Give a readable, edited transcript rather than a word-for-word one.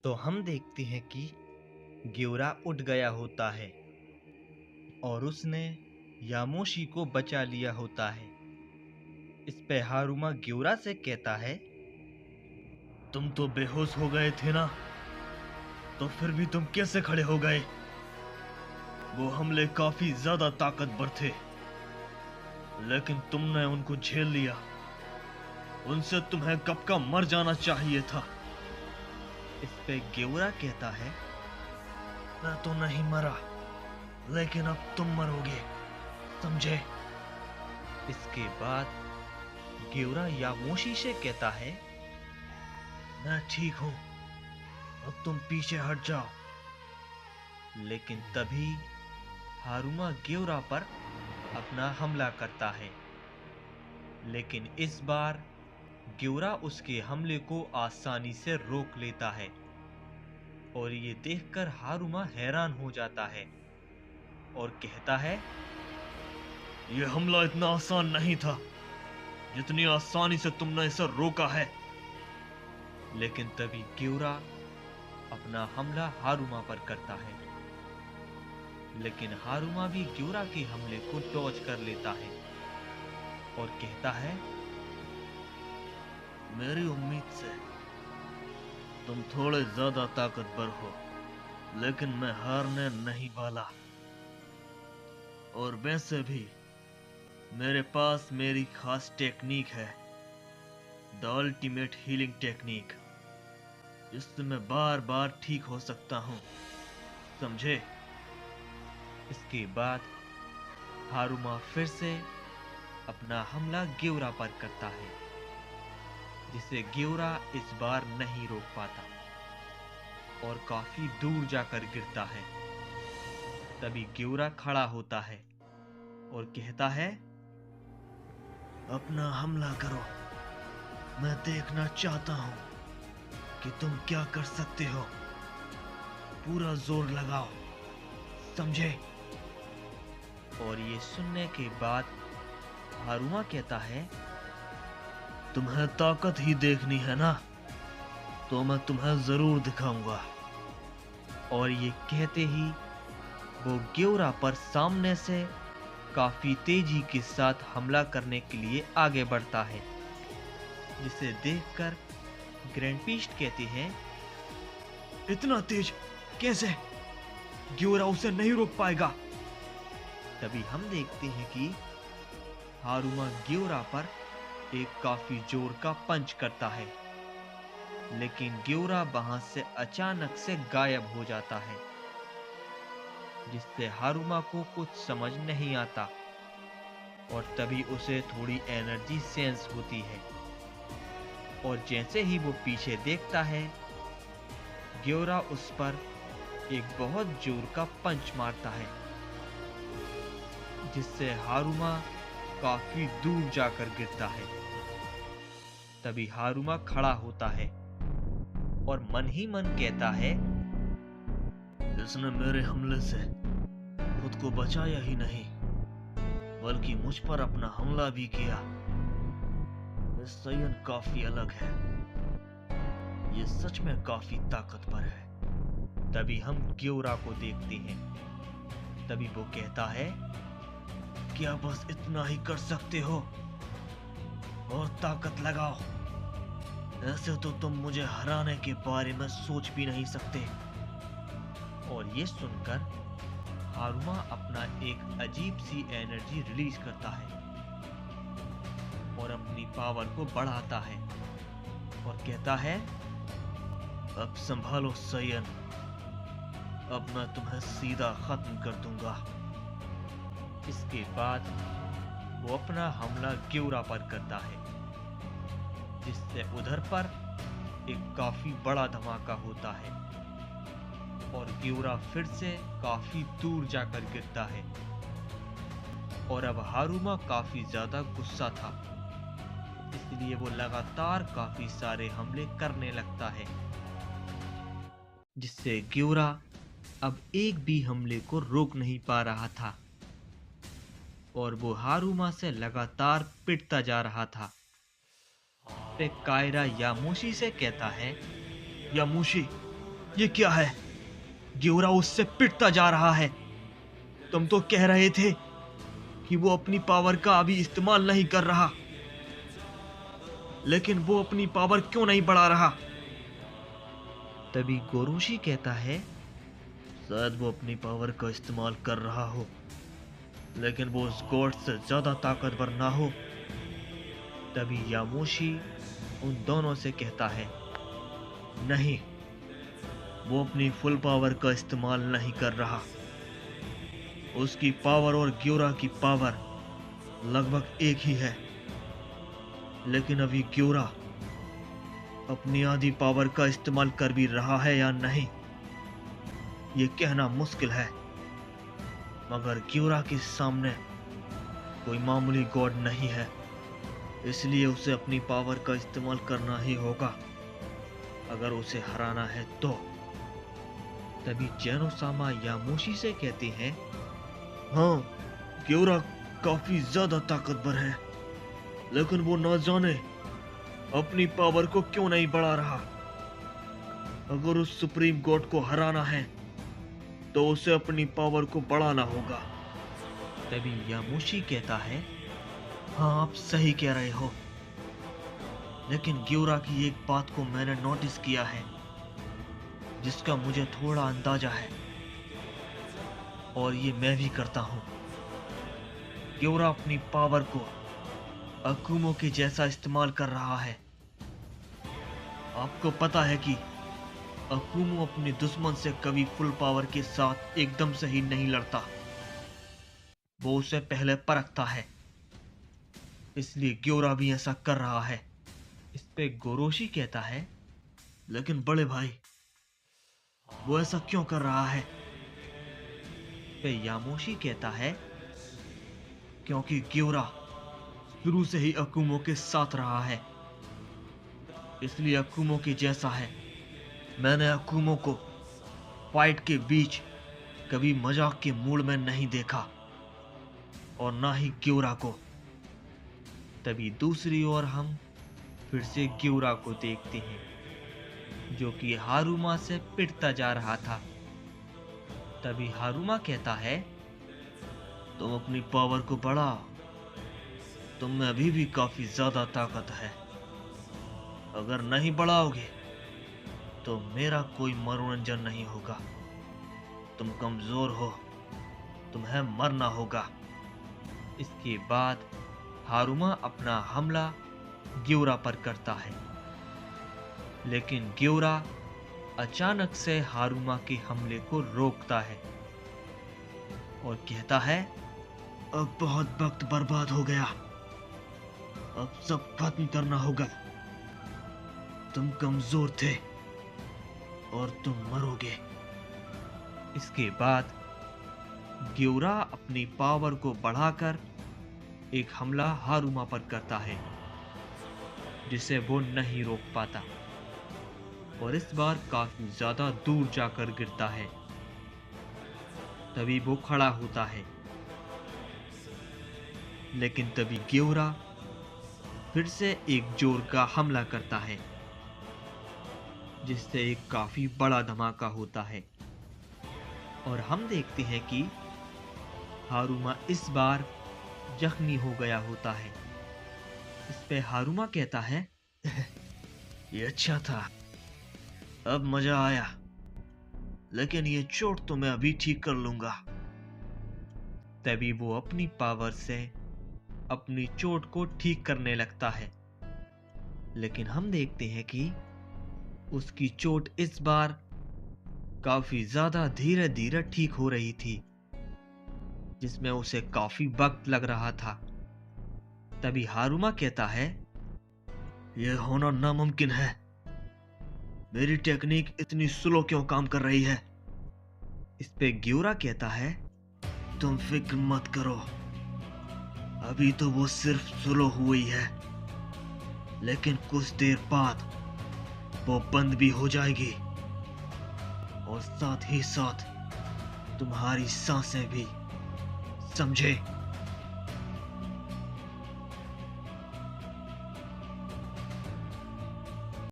तो हम देखते हैं कि ग्योरा उठ गया होता है और उसने यामोशी को बचा लिया होता है। इस पे हारुमा ग्योरा से कहता है, तुम तो बेहोश हो गए थे ना, तो फिर भी तुम कैसे खड़े हो गए? वो हमले काफी ज्यादा ताकतवर थे, लेकिन तुमने उनको झेल लिया। उनसे तुम्हें कब का मर जाना चाहिए था। इस पे ग्योरा कहता है, मैं तो नहीं मरा, लेकिन अब तुम मरोगे, समझे? इसके बाद ग्योरा यामोशी से कहता है, मैं ठीक हूं, अब तुम पीछे हट जाओ। लेकिन तभी हारुमा ग्योरा पर अपना हमला करता है, लेकिन इस बार ग्योरा उसके हमले को आसानी से रोक लेता है और ये देखकर हारुमा हैरान हो जाता है और कहता है, यह हमला इतना आसान नहीं था जितनी आसानी से तुमने इसे रोका है। लेकिन तभी ग्योरा अपना हमला हारुमा पर करता है, लेकिन हारुमा भी ग्योरा के हमले को डॉज कर लेता है और कहता है, मेरी उम्मीद से तुम थोड़े ज्यादा ताकतवर हो, लेकिन मैं हारने नहीं वाला। और वैसे भी मेरे पास मेरी खास टेक्निक है, द अल्टीमेट हीलिंग टेक्निक, जिससे मैं बार बार ठीक हो सकता हूँ, समझे? इसके बाद हारुमा फिर से अपना हमला ग्योरा पर करता है, जिसे ग्योरा इस बार नहीं रोक पाता और काफी दूर जाकर गिरता है। तभी ग्योरा खड़ा होता है और कहता है, अपना हमला करो, मैं देखना चाहता हूं कि तुम क्या कर सकते हो। पूरा जोर लगाओ, समझे? और ये सुनने के बाद हारुमा कहता है, तुम्हें ताकत ही देखनी है ना, तो मैं तुम्हें जरूर दिखाऊंगा। और ये कहते ही वो ग्योरा पर सामने से काफी तेजी के साथ हमला करने के लिए आगे बढ़ता है, जिसे देखकर ग्रैंड पीस्ट कहते हैं, इतना तेज कैसे? ग्योरा उसे नहीं रोक पाएगा। तभी हम देखते हैं कि हारुमा ग्योरा पर एक काफी जोर का पंच करता है, लेकिन ग्योरा वहां से अचानक से गायब हो जाता है, जिससे हारुमा को कुछ समझ नहीं आता और तभी उसे थोड़ी एनर्जी सेंस होती है। और जैसे ही वो पीछे देखता है, ग्योरा उस पर एक बहुत जोर का पंच मारता है, जिससे हारुमा काफी दूर जाकर गिरता है। तभी हारुमा खड़ा होता है और मन ही मन कहता है, इसने मेरे हमले से खुद को बचाया ही नहीं, बल्कि मुझ पर अपना हमला भी किया। ये सयन काफी अलग है, ये सच में काफी ताकतवर है। तभी हम ग्योरा को देखते हैं। तभी वो कहता है, क्या बस इतना ही कर सकते हो? और ताकत लगाओ, ऐसे तो तुम मुझे हराने के बारे में सोच भी नहीं सकते। और ये सुनकर हारुमा अपना एक अजीब सी एनर्जी रिलीज करता है और अपनी पावर को बढ़ाता है और कहता है, अब संभालो सयन, अब मैं तुम्हें सीधा खत्म कर दूंगा। इसके बाद वो अपना हमला ग्योरा पर करता है, जिससे उधर पर एक काफी बड़ा धमाका होता है और ग्योरा फिर से काफी दूर जाकर गिरता है। और अब हारुमा काफी ज्यादा गुस्सा था, इसलिए वो लगातार काफी सारे हमले करने लगता है, जिससे ग्योरा अब एक भी हमले को रोक नहीं पा रहा था और वो हारुमा से लगातार पिटता जा रहा था। फिर कायरा यामोशी से कहता है, यामोशी, ये क्या है? ग्योरा उससे पिटता जा रहा है। तुम तो कह रहे थे कि वो अपनी पावर का अभी इस्तेमाल नहीं कर रहा, लेकिन वो अपनी पावर क्यों नहीं बढ़ा रहा? तभी गोरोशी कहता है, शायद वो अपनी पावर का इस्तेमाल कर रहा हो, लेकिन वो उस गॉड से ज्यादा ताकतवर ना हो। तभी यामोशी उन दोनों से कहता है, नहीं, वो अपनी फुल पावर का इस्तेमाल नहीं कर रहा। उसकी पावर और ग्योरा की पावर लगभग एक ही है, लेकिन अभी ग्योरा अपनी आधी पावर का इस्तेमाल कर भी रहा है या नहीं, ये कहना मुश्किल है। मगर ग्योरा के सामने कोई मामूली गॉड नहीं है, इसलिए उसे अपनी पावर का इस्तेमाल करना ही होगा अगर उसे हराना है तो। तभी जेनो-सामा यामोशी से कहते हैं, हाँ, ग्योरा काफी ज्यादा ताकतवर है, लेकिन वो ना जाने अपनी पावर को क्यों नहीं बढ़ा रहा। अगर उस सुप्रीम गॉड को हराना है तो उसे अपनी पावर को बढ़ाना होगा। तभी यामोशी कहता है, हाँ, आप सही कह रहे हो, लेकिन ग्योरा की एक बात को मैंने नोटिस किया है, जिसका मुझे थोड़ा अंदाजा है, और ये मैं भी करता हूँ। ग्योरा अपनी पावर को अकुमो के जैसा इस्तेमाल कर रहा है। आपको पता है कि अकुमो अपने दुश्मन से कभी फुल पावर के साथ एकदम से ही नहीं लड़ता, वो उसे पहले परखता है, इसलिए ग्योरा भी ऐसा कर रहा है। इस पे गोरोशी कहता है, लेकिन बड़े भाई, वो ऐसा क्यों कर रहा है? पे यामोशी कहता है, क्योंकि ग्योरा शुरू से ही अकुमो के साथ रहा है, इसलिए अकुमो के जैसा है। मैंने अकुमो को फाइट के बीच कभी मजाक के मूड में नहीं देखा, और ना ही ग्योरा को। तभी दूसरी ओर हम फिर से ग्योरा को देखते हैं, जो कि हारुमा से पिटता जा रहा था। तभी हारुमा कहता है, तुम अपनी पावर को बढ़ाओ, तुम में अभी भी काफी ज्यादा ताकत है। अगर नहीं बढ़ाओगे तो मेरा कोई मनोरंजन नहीं होगा। तुम कमजोर हो, तुम्हें मरना होगा। इसके बाद हारुमा अपना हमला ग्योरा पर करता है, लेकिन ग्योरा अचानक से हारुमा के हमले को रोकता है और कहता है, अब बहुत वक्त बर्बाद हो गया, अब सब खत्म करना होगा। तुम कमजोर थे और तुम मरोगे। इसके बाद ग्योरा अपनी पावर को बढ़ाकर एक हमला हारुमा पर करता है, जिसे वो नहीं रोक पाता, और इस बार काफी ज्यादा दूर जाकर गिरता है। तभी वो खड़ा होता है, लेकिन तभी ग्योरा फिर से एक जोर का हमला करता है, जिससे एक काफी बड़ा धमाका होता है, और हम देखते हैं कि हारुमा इस बार जख्मी हो गया होता है। इस पे हारुमा कहता है, ये अच्छा था, अब मजा आया, लेकिन ये चोट तो मैं अभी ठीक कर लूंगा। तभी वो अपनी पावर से अपनी चोट को ठीक करने लगता है, लेकिन हम देखते हैं कि उसकी चोट इस बार काफी ज्यादा धीरे धीरे ठीक हो रही थी, जिसमें उसे काफी वक्त लग रहा था। तभी हारुमा कहता है, यह होना नामुमकिन है, मेरी टेक्निक इतनी स्लो क्यों काम कर रही है? इस पे ग्योरा कहता है, तुम फिक्र मत करो, अभी तो वो सिर्फ स्लो हुई है, लेकिन कुछ देर बाद वो बंद भी हो जाएगी, और साथ ही साथ तुम्हारी सांसें भी, समझे?